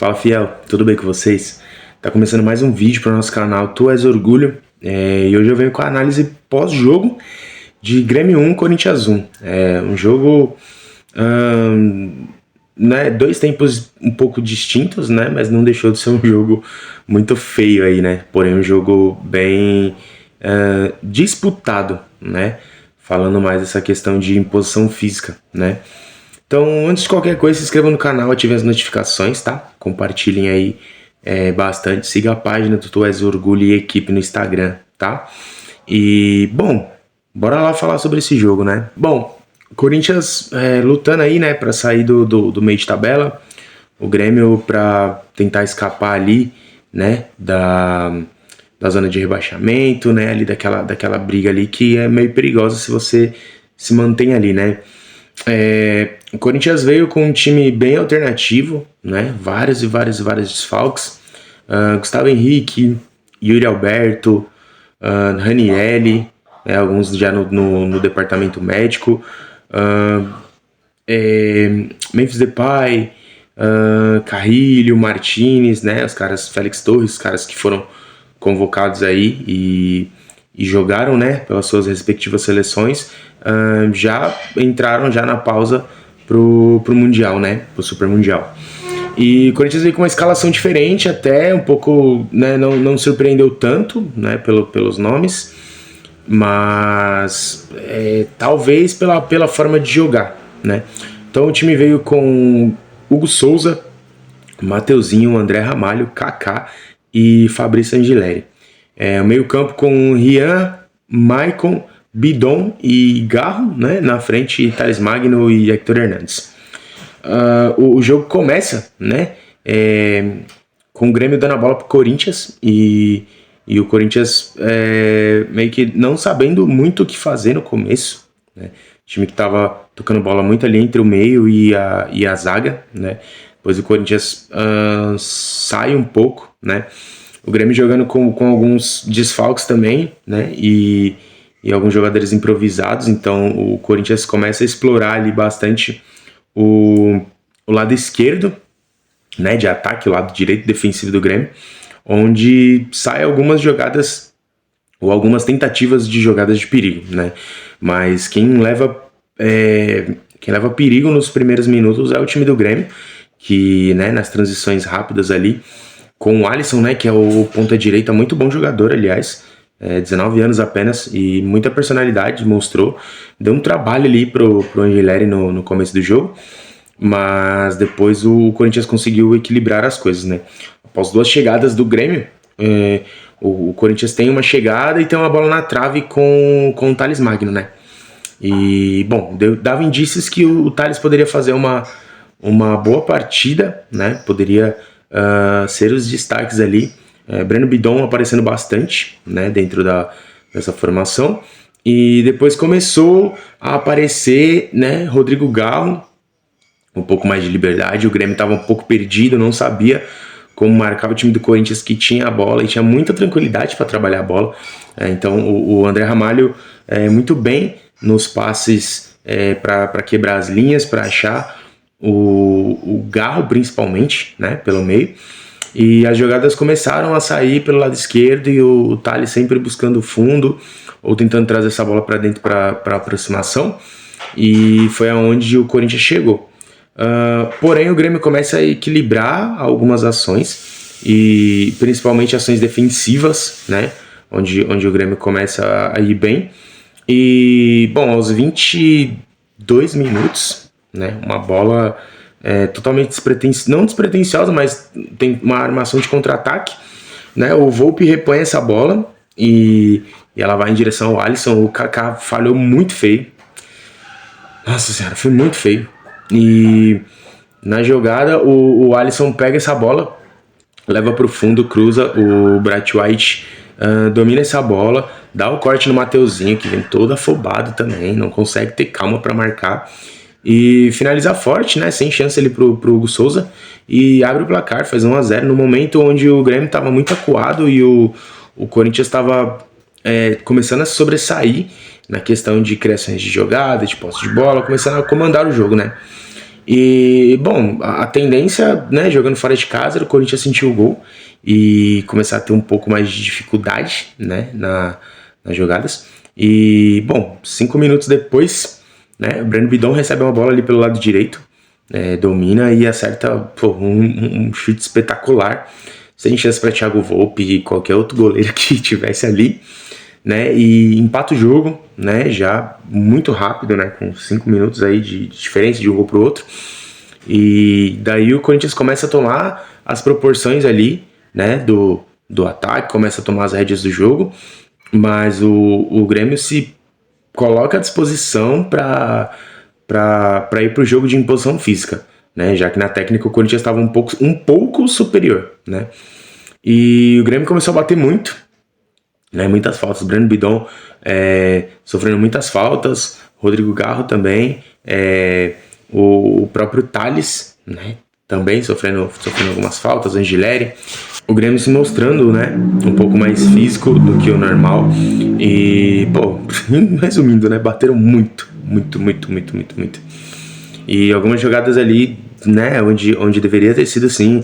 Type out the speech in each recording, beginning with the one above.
Fala, fiel, tudo bem com vocês? Tá começando mais um vídeo para o nosso canal Tu És Orgulho, e hoje eu venho com a análise pós-jogo de Grêmio 1, Corinthians 1. Um jogo, né, dois tempos um pouco distintos, né, mas não deixou de ser um jogo muito feio aí, né, porém um jogo bem disputado, né, falando mais dessa questão de imposição física, né. Então, antes de qualquer coisa, se inscreva no canal, ativem as notificações, tá? Compartilhem aí bastante, siga a página do Tu És Orgulho e Equipe no Instagram, tá? E, bom, bora lá falar sobre esse jogo, né? Bom, Corinthians lutando aí, né, pra sair do meio de tabela, o Grêmio pra tentar escapar ali, né, da zona de rebaixamento, né, ali daquela briga ali que é meio perigosa se você se mantém ali, né? O Corinthians veio com um time bem alternativo, né? Vários desfalques. Gustavo Henrique, Yuri Alberto, Ranieri, alguns já no departamento médico. Memphis Depay, Carrilho, Martinez, né? Os caras, Félix Torres, os caras que foram convocados aí e jogaram, né, pelas suas respectivas seleções, já entraram já na pausa pro Mundial, né, pro Super Mundial. E o Corinthians veio com uma escalação diferente, até um pouco, né, não surpreendeu tanto, né, pelos nomes, mas talvez pela forma de jogar, né. Então o time veio com Hugo Souza, Mateuzinho, André Ramalho, Kaká e Fabrício Angileri. O meio campo com Rian, Maicon, Bidon e Garro, né? Na frente, Thales Magno e Hector Hernandes. O jogo começa, né? Com o Grêmio dando a bola pro Corinthians e o Corinthians meio que não sabendo muito o que fazer no começo, né? O time que tava tocando bola muito ali entre o meio e a zaga, né? Depois o Corinthians sai um pouco, né? O Grêmio jogando com alguns desfalques também, né? E alguns jogadores improvisados. Então o Corinthians começa a explorar ali bastante o lado esquerdo, né? De ataque, o lado direito defensivo do Grêmio, onde sai algumas jogadas ou algumas tentativas de jogadas de perigo, né? Mas quem leva perigo nos primeiros minutos é o time do Grêmio, que, né, nas transições rápidas ali, com o Alisson, né, que é o ponta-direita, muito bom jogador, aliás, 19 anos apenas, e muita personalidade, mostrou. Deu um trabalho ali pro Angileri no começo do jogo, mas depois o Corinthians conseguiu equilibrar as coisas, né. Após duas chegadas do Grêmio, o Corinthians tem uma chegada e tem uma bola na trave com o Thales Magno, né. E, bom, dava indícios que o Thales poderia fazer uma boa partida, né, poderia ser os destaques ali. Breno Bidon aparecendo bastante, né, dentro dessa formação. E depois começou a aparecer, né, Rodrigo Garro, um pouco mais de liberdade. O Grêmio estava um pouco perdido, não sabia como marcar o time do Corinthians, que tinha a bola e tinha muita tranquilidade para trabalhar a bola. Então o André Ramalho muito bem nos passes para quebrar as linhas, para achar o Garro principalmente, né, pelo meio, e as jogadas começaram a sair pelo lado esquerdo e o Thales sempre buscando o fundo ou tentando trazer essa bola para dentro para aproximação, e foi aonde o Corinthians chegou. Porém o Grêmio começa a equilibrar algumas ações e principalmente ações defensivas, né, onde o Grêmio começa a ir bem. E, bom, aos 22 minutos, né, uma bola totalmente não despretensiosa, mas tem uma armação de contra-ataque, né, o Volpi repõe essa bola e ela vai em direção ao Alisson. O Kaká falhou muito feio, nossa senhora, foi muito feio, e na jogada o Alisson pega essa bola, leva pro fundo, cruza, o Bright White domina essa bola, dá o corte no Mateuzinho, que vem todo afobado também, não consegue ter calma para marcar, e finaliza forte, né, sem chance ali pro Hugo Souza, e abre o placar, faz 1-0, no momento onde o Grêmio estava muito acuado e o Corinthians estava começando a sobressair na questão de criações de jogada, de posse de bola, começando a comandar o jogo, né. E, bom, a tendência, né, jogando fora de casa, era o Corinthians sentir o gol e começar a ter um pouco mais de dificuldade, né, nas jogadas. E, bom, 5 minutos depois, né, o Breno Bidon recebe uma bola ali pelo lado direito, domina e acerta um chute espetacular, sem chance para Thiago Volpe e qualquer outro goleiro que tivesse ali, né, e empata o jogo, né, já muito rápido, né, com 5 minutos aí de diferença de um gol pro outro. E daí o Corinthians começa a tomar as proporções ali, né, do ataque, começa a tomar as rédeas do jogo, mas o Grêmio se coloca à disposição para ir para o jogo de imposição física, né, já que na técnica o Corinthians estava um pouco superior, né, e o Grêmio começou a bater muito, né, muitas faltas. O Breno Bidon sofrendo muitas faltas, Rodrigo Garro também, o próprio Thales, né, também sofrendo algumas faltas, Angileri. O Grêmio se mostrando, né, um pouco mais físico do que o normal. E, pô, resumindo, né, bateram muito. E algumas jogadas ali, né, onde deveria ter sido assim,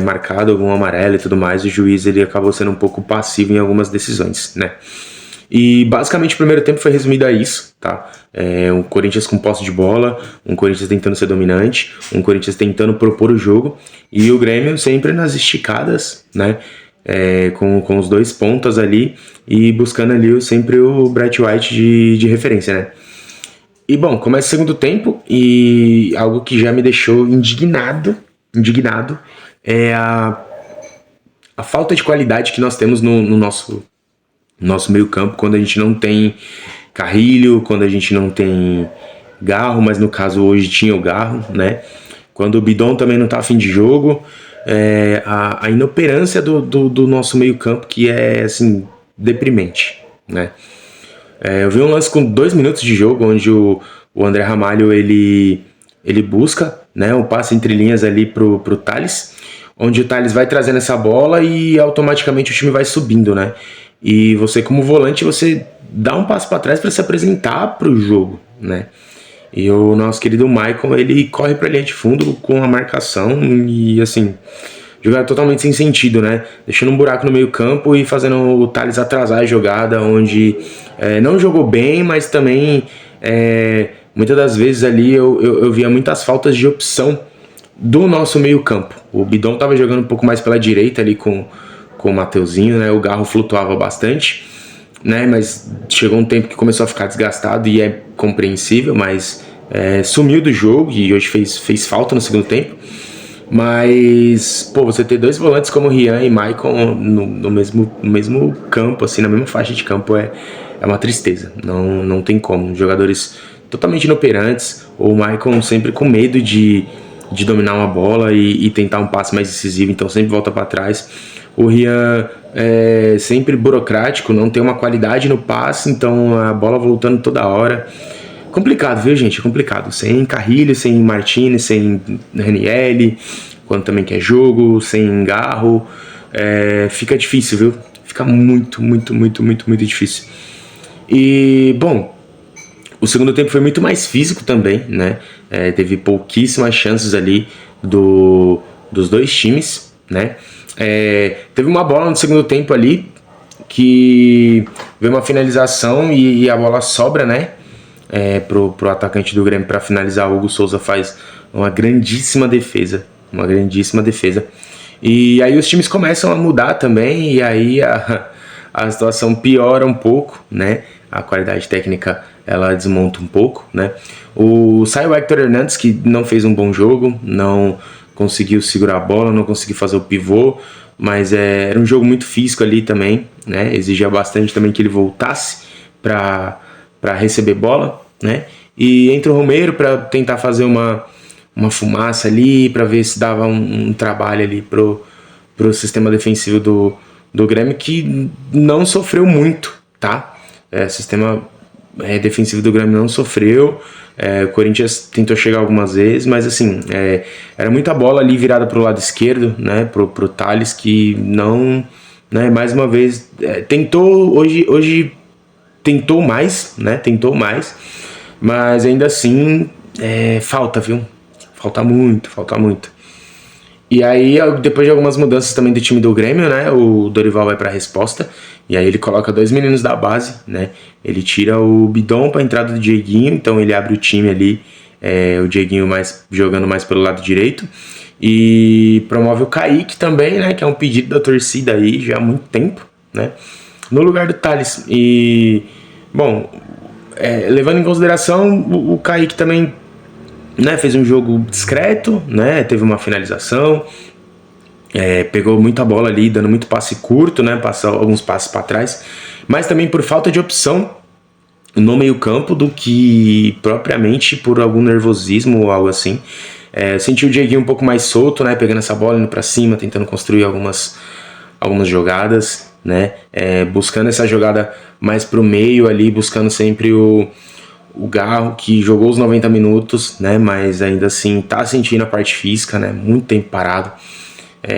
marcado algum amarelo e tudo mais, o juiz ele acabou sendo um pouco passivo em algumas decisões, né. E basicamente o primeiro tempo foi resumido a isso, tá? Um Corinthians com posse de bola, um Corinthians tentando ser dominante, um Corinthians tentando propor o jogo, e o Grêmio sempre nas esticadas, né? Com os dois pontas ali e buscando ali sempre o Bright White de referência, né? E bom, começa o segundo tempo e algo que já me deixou indignado é a falta de qualidade que nós temos no nosso meio campo, quando a gente não tem Carrilho, quando a gente não tem Garro, mas no caso hoje tinha o Garro, né? Quando o Bidon também não tá a fim de jogo, a inoperância do nosso meio campo que é, assim, deprimente, né? Eu vi um lance com 2 minutos de jogo, onde o André Ramalho, ele busca, né, um passe entre linhas ali pro Thales, onde o Thales vai trazendo essa bola e automaticamente o time vai subindo, né? E você, como volante, você dá um passo para trás para se apresentar para o jogo, né? E o nosso querido Maicon, ele corre para a linha de fundo com a marcação e, assim, jogada totalmente sem sentido, né? Deixando um buraco no meio campo e fazendo o Thales atrasar a jogada, onde não jogou bem, mas também muitas das vezes ali eu via muitas faltas de opção do nosso meio campo. O Bidon estava jogando um pouco mais pela direita ali com o Mateuzinho, né? O Garro flutuava bastante, né? Mas chegou um tempo que começou a ficar desgastado e é compreensível, mas sumiu do jogo e hoje fez falta no segundo tempo. Mas, pô, você ter dois volantes como Rian e Maicon no mesmo campo, assim, na mesma faixa de campo é uma tristeza. Não tem como. Jogadores totalmente inoperantes, ou o Maicon sempre com medo de dominar uma bola e tentar um passe mais decisivo, então sempre volta para trás. O Rian é sempre burocrático, não tem uma qualidade no passe, então a bola voltando toda hora. Complicado, viu, gente? complicado. Sem Carrilho, sem Martinez, sem Ranieri, quando também quer jogo, sem Garro, fica difícil, viu? Fica muito difícil. E, bom, o segundo tempo foi muito mais físico também, né? Teve pouquíssimas chances ali dos dois times, né? Teve uma bola no segundo tempo ali que veio uma finalização e a bola sobra, né? Pro atacante do Grêmio para finalizar. O Hugo Souza faz uma grandíssima defesa. E aí os times começam a mudar também, e aí a situação piora um pouco, né? A qualidade técnica ela desmonta um pouco, né? Sai o Hector Hernandes, que não fez um bom jogo, não conseguiu segurar a bola, não conseguiu fazer o pivô, mas era um jogo muito físico ali também, né? Exigia bastante também que ele voltasse para receber bola, né? E entra o Romero para tentar fazer uma fumaça ali, para ver se dava um trabalho ali pro sistema defensivo do Grêmio, que não sofreu muito, tá? O sistema defensivo do Grêmio não sofreu. O Corinthians tentou chegar algumas vezes, mas assim, era muita bola ali virada pro lado esquerdo, né? Pro Thales, que não, né? Mais uma vez, tentou hoje tentou mais, né? Mas ainda assim falta, viu? Falta muito, falta muito. E aí, depois de algumas mudanças também do time do Grêmio, né, o Dorival vai pra resposta, e aí ele coloca 2 meninos da base, né, ele tira o Bidon pra entrada do Dieguinho, então ele abre o time ali, o Dieguinho jogando mais pelo lado direito, e promove o Kaique também, né, que é um pedido da torcida aí já há muito tempo, né, no lugar do Thales. E, bom, levando em consideração, o Kaique também, né, fez um jogo discreto, né, teve uma finalização, pegou muita bola ali, dando muito passe curto, né, passou alguns passes para trás, mas também por falta de opção no meio campo do que propriamente por algum nervosismo ou algo assim. Senti o Dieguinho um pouco mais solto, né, pegando essa bola, indo para cima, tentando construir algumas jogadas, né, buscando essa jogada mais pro meio ali, buscando sempre o Garro, que jogou os 90 minutos, né, mas ainda assim tá sentindo a parte física, né, muito tempo parado,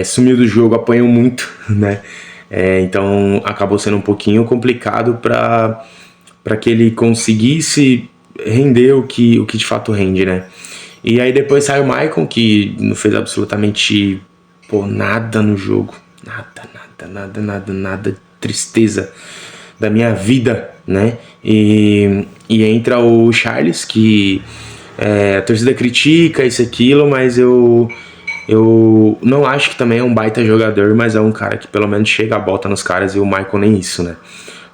sumiu do jogo, apanhou muito, né, então acabou sendo um pouquinho complicado para que ele conseguisse render o que de fato rende, né. E aí depois sai o Maicon, que não fez absolutamente nada no jogo, nada, tristeza da minha vida, né? E entra o Charles, que a torcida critica isso e aquilo, mas eu não acho que também é um baita jogador, mas é um cara que pelo menos chega a bota nos caras, e o Michael nem isso, né?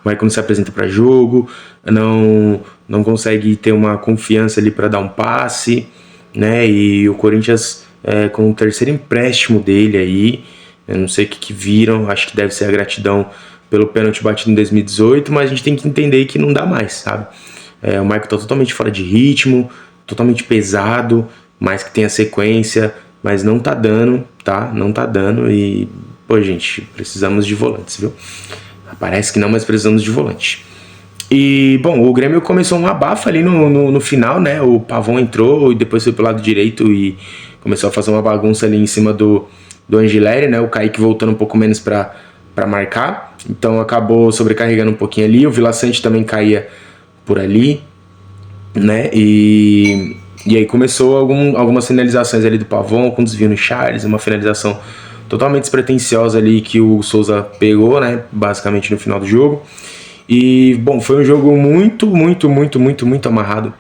O Michael não se apresenta para jogo, não consegue ter uma confiança ali para dar um passe, né? E o Corinthians, com o terceiro empréstimo dele aí, eu não sei o que viram, acho que deve ser a gratidão pelo pênalti batido em 2018, mas a gente tem que entender que não dá mais, sabe? O Michael tá totalmente fora de ritmo, totalmente pesado, mais que tem a sequência, mas não tá dando, tá? Não tá dando e, pô, gente, precisamos de volantes, viu? Parece que não, mas precisamos de volante. E, bom, o Grêmio começou um abafa ali no final, né? O Pavon entrou e depois foi pro lado direito e começou a fazer uma bagunça ali em cima do Angileri, né? O Kaique voltando um pouco menos para marcar, então acabou sobrecarregando um pouquinho ali. O Vila Sante também caía por ali, né? E aí começou algumas finalizações ali do Pavon, com desvio no Charles, uma finalização totalmente despretensiosa ali que o Souza pegou, né? Basicamente no final do jogo. E, bom, foi um jogo muito amarrado.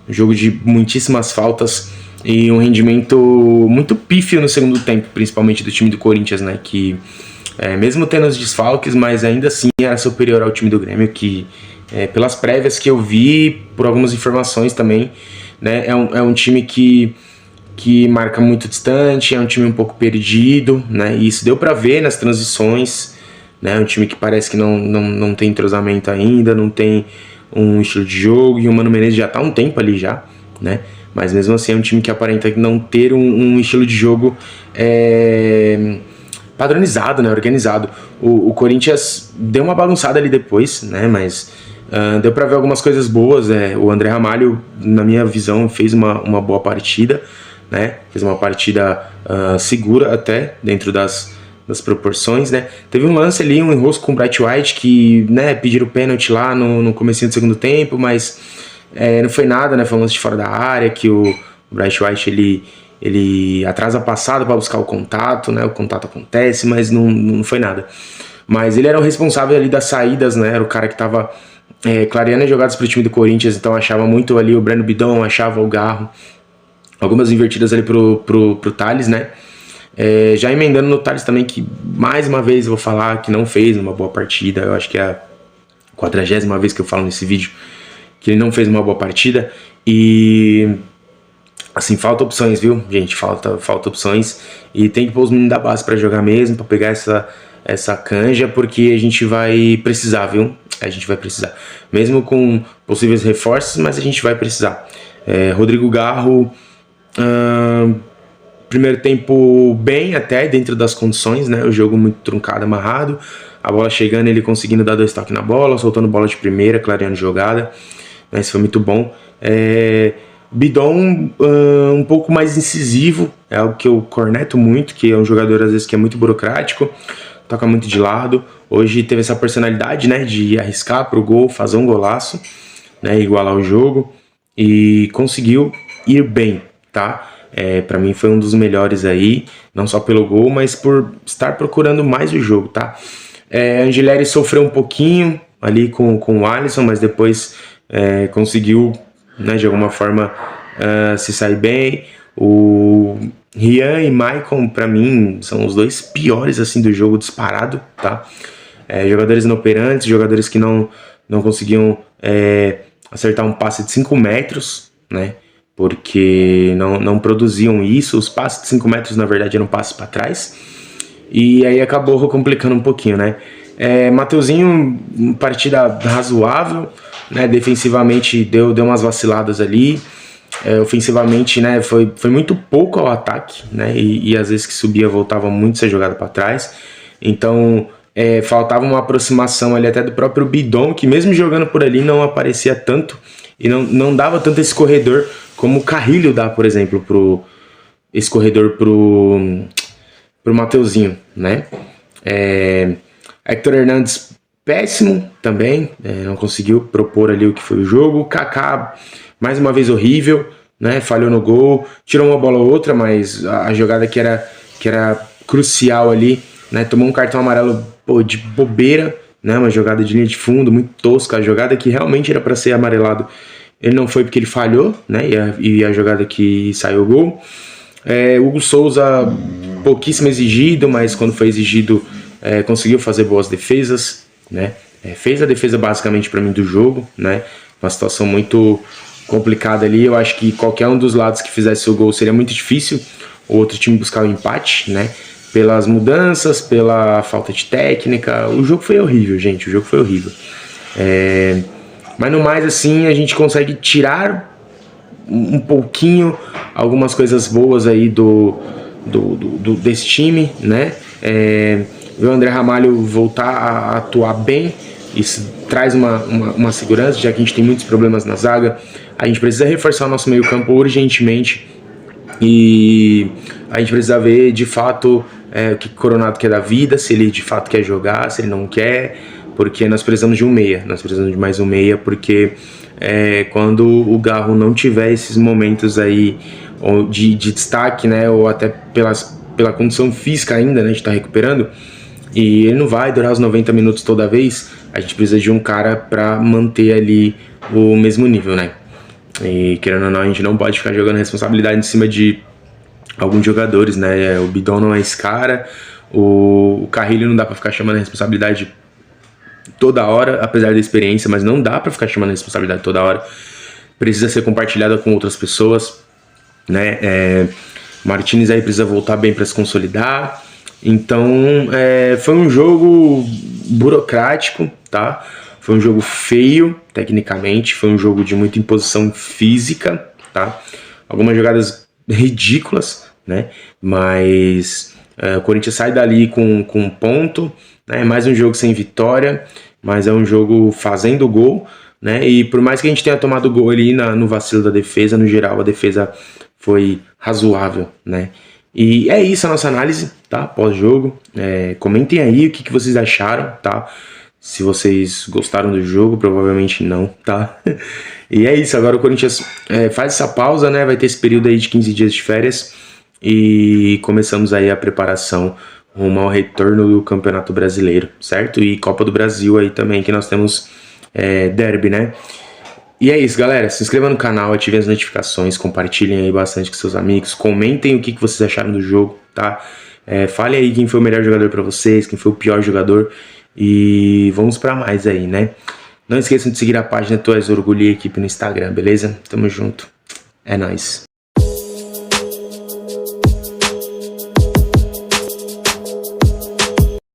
Um jogo de muitíssimas faltas e um rendimento muito pífio no segundo tempo, principalmente do time do Corinthians, né? Que, mesmo tendo os desfalques, mas ainda assim era superior ao time do Grêmio, que, pelas prévias que eu vi, por algumas informações também, né? É um time que marca muito distante, é um time um pouco perdido, né? E isso deu pra ver nas transições, né? Um time que parece que não tem entrosamento ainda, não tem um estilo de jogo, e o Mano Menezes já tá há um tempo ali já, né? Mas mesmo assim é um time que aparenta não ter um estilo de jogo padronizado, né? Organizado. O Corinthians deu uma bagunçada ali depois, né? Mas deu pra ver algumas coisas boas. O André Ramalho, na minha visão, fez uma boa partida, né? Fez uma partida segura até, dentro das proporções, né? Teve um lance ali, um enrosco com o Bright White, que, né, pediram pênalti lá no comecinho do segundo tempo, mas não foi nada, né? Foi um lance de fora da área, que o Bright White, ele atrasa a passada para buscar o contato, né? O contato acontece, mas não foi nada. Mas ele era o responsável ali das saídas, né? Era o cara que tava clareando as jogadas pro time do Corinthians, então achava muito ali o Breno Bidon, achava o Garro, algumas invertidas ali pro Thales, né? Já emendando no Thales também, que mais uma vez eu vou falar que não fez uma boa partida. Eu acho que é a 40ª vez que eu falo nesse vídeo que ele não fez uma boa partida. E assim, falta opções, viu, gente? Falta opções. E tem que pôr os meninos da base pra jogar mesmo, pra pegar essa canja, porque a gente vai precisar, viu? A gente vai precisar. Mesmo com possíveis reforços, mas a gente vai precisar. Rodrigo Garro, primeiro tempo bem até, dentro das condições, né? O jogo muito truncado, amarrado. A bola chegando, ele conseguindo dar 2 toques na bola, soltando bola de primeira, clareando jogada. Isso foi muito bom. Bidon um pouco mais incisivo, é algo que eu corneto muito, que é um jogador às vezes que é muito burocrático, toca muito de lado. Hoje teve essa personalidade, né, de arriscar pro gol, fazer um golaço, né, igualar o jogo, e conseguiu ir bem, tá? Para mim foi um dos melhores aí, não só pelo gol, mas por estar procurando mais o jogo, tá? Angileri sofreu um pouquinho ali com o Alisson, mas depois conseguiu, né, de alguma forma se sair bem. O Rian e Maicon, para mim, são os dois piores assim do jogo, disparado, tá? Jogadores inoperantes, jogadores que não conseguiam acertar um passe de 5 metros, né? Porque não produziam isso. Os passes de 5 metros, na verdade, eram passes para trás. E aí acabou complicando um pouquinho, né? Mateuzinho, partida razoável, né? Defensivamente deu umas vaciladas ali. Ofensivamente, né, foi muito pouco ao ataque, né? E às vezes que subia voltava muito ser jogado para trás. Então faltava uma aproximação ali até do próprio Bidon, que mesmo jogando por ali não aparecia tanto e não dava tanto esse corredor como o Carrilho dá, por exemplo, esse corredor pro Mateuzinho, né? Héctor Hernandes, péssimo também, não conseguiu propor ali o que foi o jogo. Kaká, mais uma vez horrível, né? Falhou no gol, tirou uma bola ou outra, mas a jogada que era crucial ali, né? Tomou um cartão amarelo de bobeira, né? Uma jogada de linha de fundo, muito tosca, a jogada que realmente era para ser amarelado. Ele não foi porque ele falhou, né? E a jogada que saiu o gol. Hugo Souza, pouquíssimo exigido, mas quando foi exigido, conseguiu fazer boas defesas, né? Fez a defesa basicamente para mim do jogo, né? Uma situação muito complicada ali. Eu acho que qualquer um dos lados que fizesse o gol seria muito difícil o outro time buscar o empate, né? Pelas mudanças, pela falta de técnica. O jogo foi horrível, gente. O jogo foi horrível. Mas no mais, assim, a gente consegue tirar um pouquinho algumas coisas boas aí desse time, né? Ver o André Ramalho voltar a atuar bem, isso traz uma segurança, já que a gente tem muitos problemas na zaga. A gente precisa reforçar o nosso meio campo urgentemente e a gente precisa ver de fato o que o Coronado quer da vida, se ele de fato quer jogar, se ele não quer, porque nós precisamos de um meia, nós precisamos de mais um meia, porque quando o Garro não tiver esses momentos aí de destaque, né, ou até pela condição física ainda, né, de estar recuperando, e ele não vai durar os 90 minutos toda vez, a gente precisa de um cara para manter ali o mesmo nível, né? E querendo ou não, a gente não pode ficar jogando responsabilidade em cima de alguns jogadores, né? O Bidon não é esse cara, o Carrilho não dá para ficar chamando a responsabilidade toda hora, apesar da experiência, mas não dá para ficar chamando a responsabilidade toda hora. Precisa ser compartilhada com outras pessoas, né? Martínez aí precisa voltar bem para se consolidar. Então foi um jogo burocrático, tá? Foi um jogo feio tecnicamente, foi um jogo de muita imposição física, tá? Algumas jogadas ridículas, né? Mas o Corinthians sai dali com um ponto, né? Mais um jogo sem vitória, mas é um jogo fazendo gol, né? E por mais que a gente tenha tomado gol ali no vacilo da defesa, no geral a defesa foi razoável, né? E é isso a nossa análise, tá? Pós-jogo. Comentem aí o que vocês acharam, tá? Se vocês gostaram do jogo, provavelmente não, tá? E é isso, agora o Corinthians faz essa pausa, né? Vai ter esse período aí de 15 dias de férias e começamos aí a preparação rumo ao retorno do Campeonato Brasileiro, certo? E Copa do Brasil aí também, que nós temos derby, né? E é isso, galera. Se inscreva no canal, ativem as notificações, compartilhem aí bastante com seus amigos, comentem o que vocês acharam do jogo, tá? Falem aí quem foi o melhor jogador pra vocês, quem foi o pior jogador e vamos pra mais aí, né? Não esqueçam de seguir a página Tu És Orgulho e Equipe no Instagram, beleza? Tamo junto. É nóis.